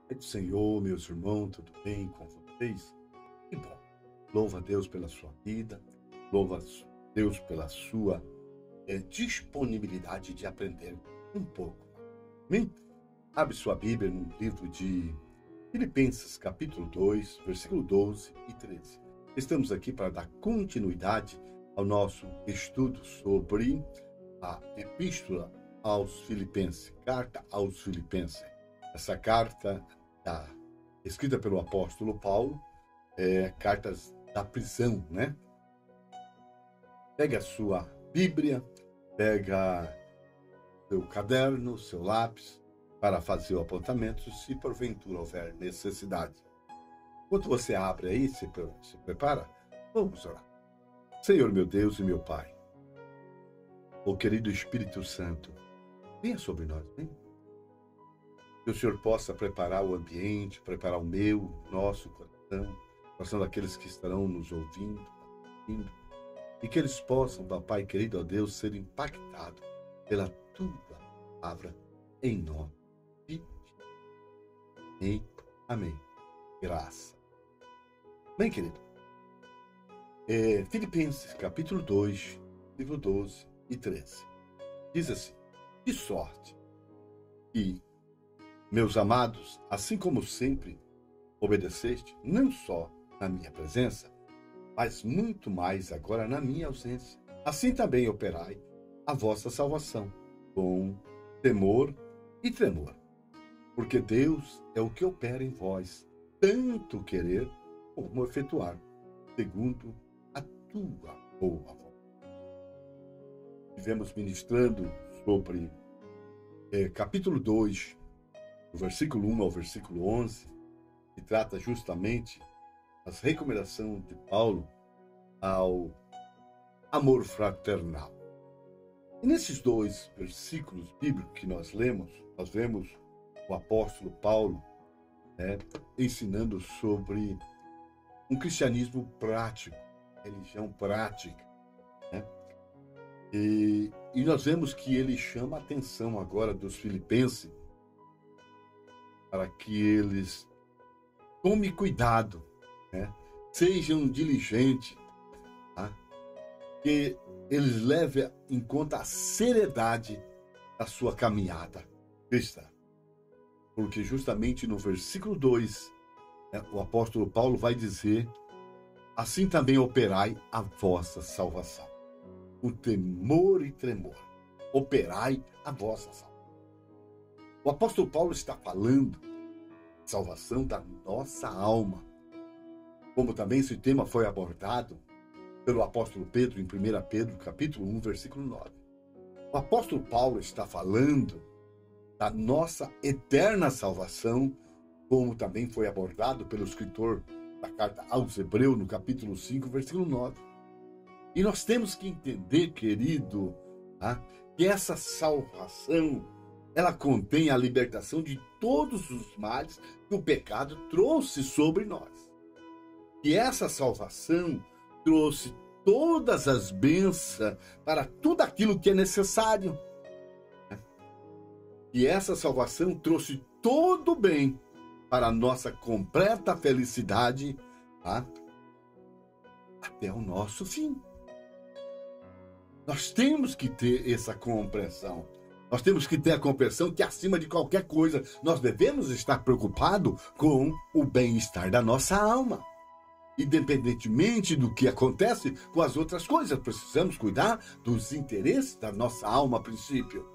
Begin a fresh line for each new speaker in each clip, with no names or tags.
É do Senhor, meus irmãos, tudo bem com vocês? Que bom. Louva a Deus pela sua vida, louva a Deus pela sua disponibilidade de aprender um pouco. Amém? Abre sua Bíblia no livro de Filipenses, capítulo 2, versículo 12 e 13. Estamos aqui para dar continuidade ao nosso estudo sobre a Epístola aos Filipenses, carta aos Filipenses. Essa carta escrita pelo apóstolo Paulo, cartas da prisão, né? Pega a sua Bíblia, pega seu caderno, seu lápis, para fazer o apontamento, se porventura houver necessidade. Enquanto você abre aí, se prepara, vamos orar. Senhor, meu Deus e meu Pai, o querido Espírito Santo, venha sobre nós, vem. Que o Senhor possa preparar o ambiente, preparar o nosso coração daqueles que estarão nos ouvindo, e que eles possam, papai querido, ó Deus, ser impactados pela tua palavra, em nome de Jesus. Amém. Graça. Bem, querido. Filipenses, capítulo 2, versículo 12 e 13. Diz assim: de sorte que, meus amados, assim como sempre obedeceste, não só na minha presença, mas muito mais agora na minha ausência, assim também operai a vossa salvação, com temor e tremor. Porque Deus é o que opera em vós, tanto querer como efetuar, segundo a tua boa vontade. Estivemos ministrando sobre capítulo 2, do versículo 1 ao versículo 11, que trata justamente das recomendações de Paulo ao amor fraternal. E nesses dois versículos bíblicos que nós lemos, nós vemos o apóstolo Paulo ensinando sobre um cristianismo prático, religião prática. E nós vemos que ele chama a atenção agora dos filipenses para que eles tomem cuidado, sejam diligentes, que eles levem em conta a seriedade da sua caminhada cristã. Porque justamente no versículo 2, o apóstolo Paulo vai dizer: assim também operai a vossa salvação. O temor e tremor. Operai a vossa salvação. O apóstolo Paulo está falando da salvação da nossa alma. Como também esse tema foi abordado pelo apóstolo Pedro em 1 Pedro, capítulo 1, versículo 9. O apóstolo Paulo está falando da nossa eterna salvação, como também foi abordado pelo escritor da carta aos Hebreus, no capítulo 5, versículo 9. E nós temos que entender, querido, que essa salvação, ela contém a libertação de todos os males que o pecado trouxe sobre nós. E essa salvação trouxe todas as bênçãos para tudo aquilo que é necessário. E essa salvação trouxe todo o bem para a nossa completa felicidade, até o nosso fim. Nós temos que ter essa compreensão. Nós temos que ter a compreensão que, acima de qualquer coisa, nós devemos estar preocupados com o bem-estar da nossa alma. Independentemente do que acontece com as outras coisas, precisamos cuidar dos interesses da nossa alma a princípio.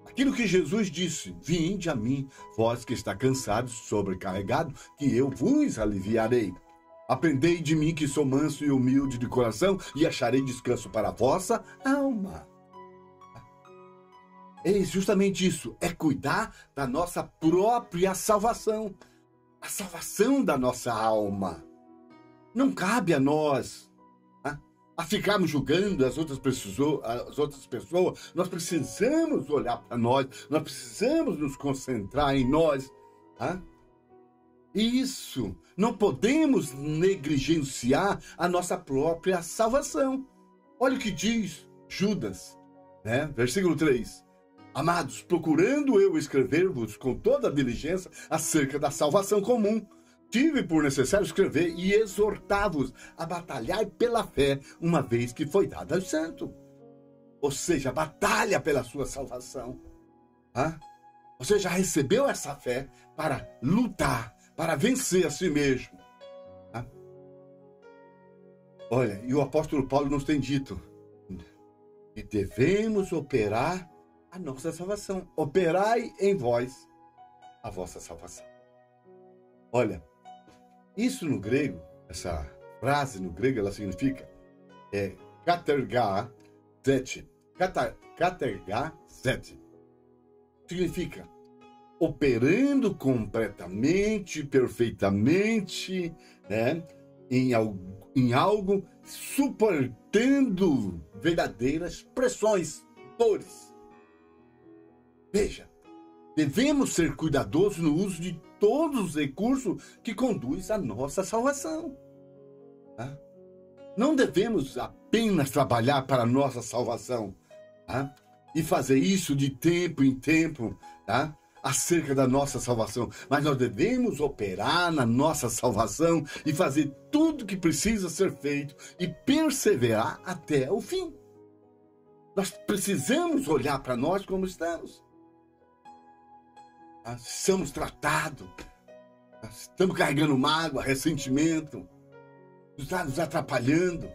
Aquilo que Jesus disse: vinde a mim, vós que está cansados, sobrecarregados, que eu vos aliviarei. Aprendei de mim, que sou manso e humilde de coração, e acharei descanso para a vossa alma. É justamente isso, é cuidar da nossa própria salvação, a salvação da nossa alma. Não cabe a nós a ficarmos julgando as outras pessoas. Nós precisamos olhar para nós precisamos nos concentrar em nós. Isso, não podemos negligenciar a nossa própria salvação. Olha o que diz Judas, versículo 3. Amados, procurando eu escrever-vos com toda a diligência acerca da salvação comum, tive por necessário escrever e exortar-vos a batalhar pela fé, uma vez que foi dada aos santos. Ou seja, batalha pela sua salvação. Você já recebeu essa fé para lutar, para vencer a si mesmo. Olha, e o apóstolo Paulo nos tem dito que devemos operar a nossa salvação. Operai em vós a vossa salvação. Olha, isso no grego, essa frase no grego, ela significa katergazete. Katergazete. Significa operando completamente, perfeitamente, né, em algo, suportando verdadeiras pressões, dores. Veja, devemos ser cuidadosos no uso de todos os recursos que conduzem à nossa salvação. Não devemos apenas trabalhar para a nossa salvação, e fazer isso de tempo em tempo, acerca da nossa salvação, mas nós devemos operar na nossa salvação e fazer tudo que precisa ser feito e perseverar até o fim. Nós precisamos olhar para nós como estamos. Somos tratados, estamos carregando mágoa, ressentimento, está nos atrapalhando.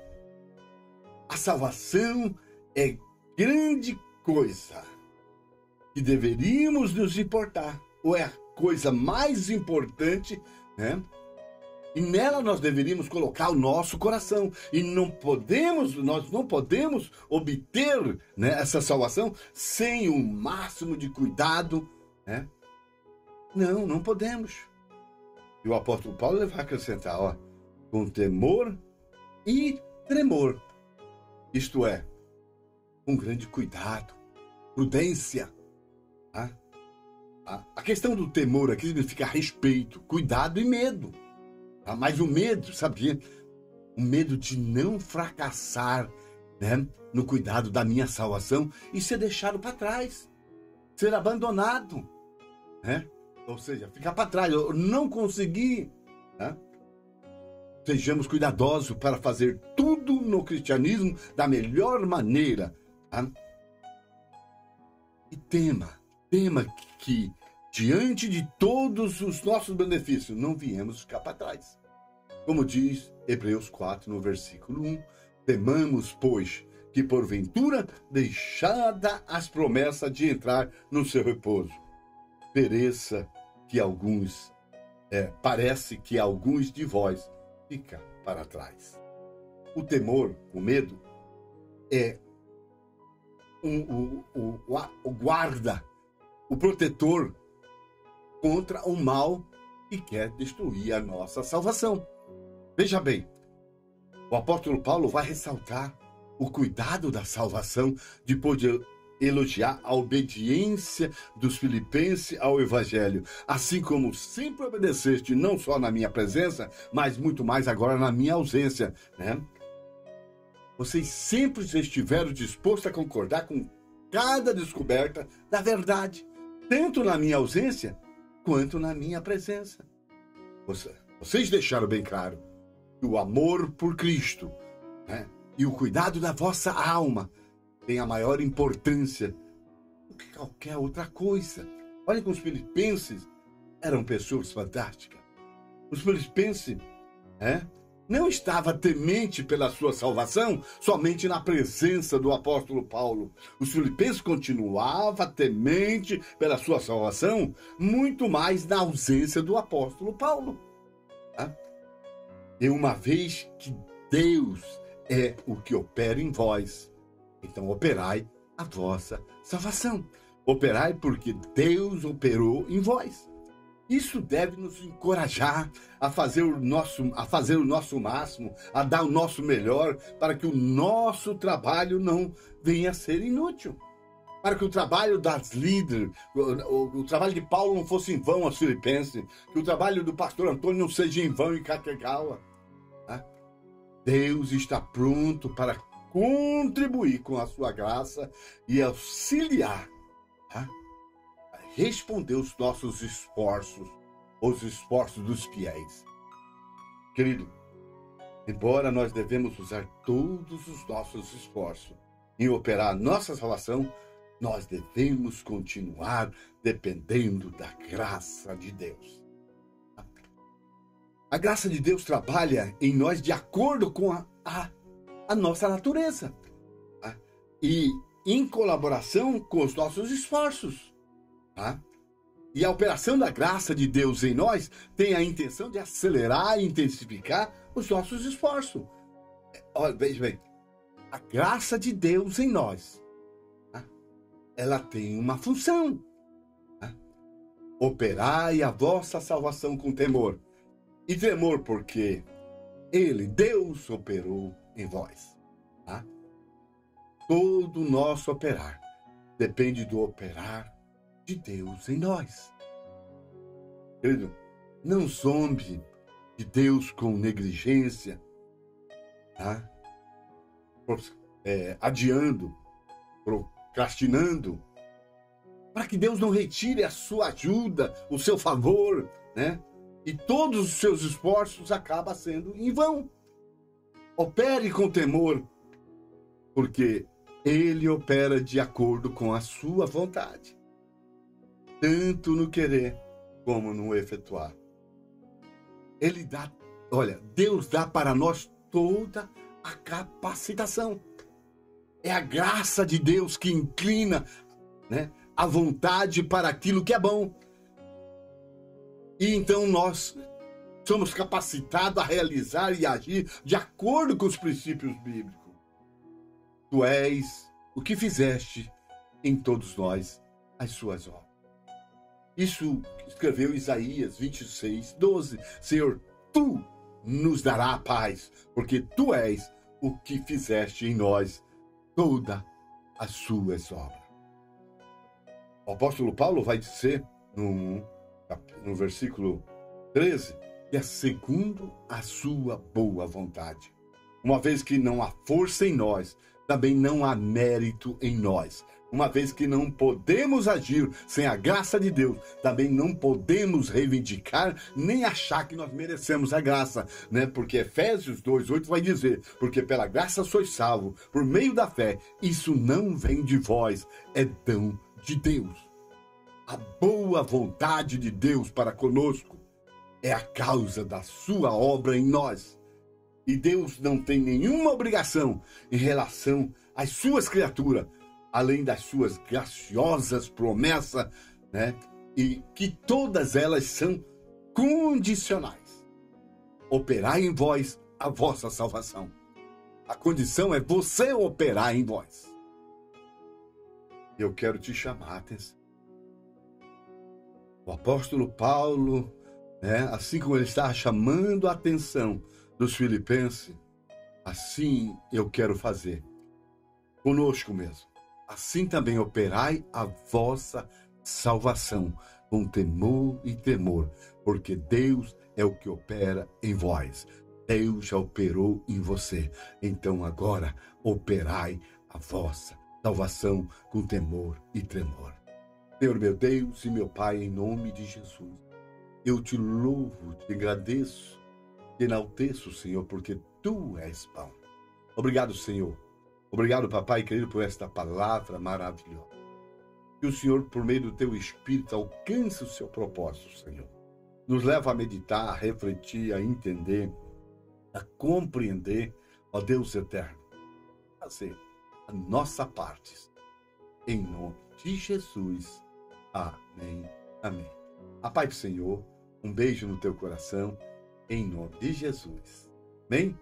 A salvação é grande coisa que deveríamos nos importar, ou é a coisa mais importante, né? E nela nós deveríamos colocar o nosso coração. E nós não podemos obter, né, essa salvação sem o máximo de cuidado, né? Não podemos. E o apóstolo Paulo vai acrescentar, com temor e tremor. Isto é, com grande cuidado, prudência. A questão do temor aqui significa respeito, cuidado e medo. Mas o medo, sabe? O medo de não fracassar, né, no cuidado da minha salvação e ser deixado para trás, ser abandonado, né? Ou seja, ficar para trás, eu não conseguir. Né? Sejamos cuidadosos para fazer tudo no cristianismo da melhor maneira. E tema que, diante de todos os nossos benefícios, não viemos ficar para trás. Como diz Hebreus 4, no versículo 1, temamos, pois, que porventura, deixada as promessas de entrar no seu repouso, parece que alguns de vós ficam para trás. O temor, o medo, é o guarda, o protetor contra o mal que quer destruir a nossa salvação. Veja bem, o apóstolo Paulo vai ressaltar o cuidado da salvação depois de elogiar a obediência dos filipenses ao evangelho, assim como sempre obedeceste, não só na minha presença, mas muito mais agora na minha ausência, né? Vocês sempre estiveram dispostos a concordar com cada descoberta da verdade, tanto na minha ausência quanto na minha presença. Vocês deixaram bem claro que o amor por Cristo, né, e o cuidado da vossa alma tem a maior importância do que qualquer outra coisa. Olha que os filipenses eram pessoas fantásticas. Os filipenses não estavam temente pela sua salvação somente na presença do apóstolo Paulo. Os filipenses continuavam temente pela sua salvação muito mais na ausência do apóstolo Paulo. E uma vez que Deus é o que opera em vós, então operai a vossa salvação. Operai porque Deus operou em vós. Isso deve nos encorajar a fazer o nosso máximo, a dar o nosso melhor, para que o nosso trabalho não venha a ser inútil. Para que o trabalho das líderes, o trabalho de Paulo não fosse em vão aos filipenses, que o trabalho do pastor Antônio não seja em vão em Caquegawa. Deus está pronto para contribuir com a sua graça e auxiliar responder os nossos esforços, os esforços dos fiéis. Querido, embora nós devemos usar todos os nossos esforços em operar a nossa salvação, nós devemos continuar dependendo da graça de Deus. A graça de Deus trabalha em nós de acordo com a nossa natureza, tá? E em colaboração com os nossos esforços. Tá? E a operação da graça de Deus em nós tem a intenção de acelerar e intensificar os nossos esforços. Olha, veja bem, a graça de Deus em nós, tá? Ela tem uma função. Tá? Operai a vossa salvação com temor. E temor porque Deus operou em vós. Tá? Todo o nosso operar depende do operar de Deus em nós. Querido, não zombe de Deus com negligência, tá? Adiando, procrastinando, para que Deus não retire a sua ajuda, o seu favor, né? E todos os seus esforços acabam sendo em vão. Opere com temor, porque Ele opera de acordo com a sua vontade, tanto no querer como no efetuar. Ele dá, Deus dá para nós toda a capacitação. É a graça de Deus que inclina, né, a vontade para aquilo que é bom. E então nós somos capacitados a realizar e agir de acordo com os princípios bíblicos. Tu és o que fizeste em todos nós as suas obras. Isso escreveu Isaías 26:12. Senhor, tu nos dará a paz, porque tu és o que fizeste em nós todas as suas obras. O apóstolo Paulo vai dizer no versículo 13 que é segundo a sua boa vontade. Uma vez que não há força em nós, também não há mérito em nós. Uma vez que não podemos agir sem a graça de Deus, também não podemos reivindicar nem achar que nós merecemos a graça, né? Porque Efésios 2:8 vai dizer: porque pela graça sois salvos, por meio da fé. Isso não vem de vós, é dom de Deus. A boa vontade de Deus para conosco é a causa da sua obra em nós. E Deus não tem nenhuma obrigação em relação às suas criaturas, além das suas graciosas promessas, né? E que todas elas são condicionais. Operai em vós a vossa salvação. A condição é você operar em vós. Eu quero te chamar a atenção. O apóstolo Paulo, né, assim como ele está chamando a atenção dos filipenses, assim eu quero fazer conosco mesmo. Assim também operai a vossa salvação com temor e temor, porque Deus é o que opera em vós. Deus já operou em você. Então agora operai a vossa salvação com temor e tremor. Senhor meu Deus e meu Pai, em nome de Jesus, eu te louvo, te agradeço, te enalteço, Senhor, porque Tu és bom. Obrigado, Senhor. Obrigado, Papai querido, por esta palavra maravilhosa. Que o Senhor, por meio do Teu Espírito, alcance o Seu propósito, Senhor. Nos leva a meditar, a refletir, a entender, a compreender, ó Deus eterno, fazer a nossa parte. Em nome de Jesus. Amém. Amém. A paz do Senhor. Um beijo no teu coração. Em nome de Jesus. Amém?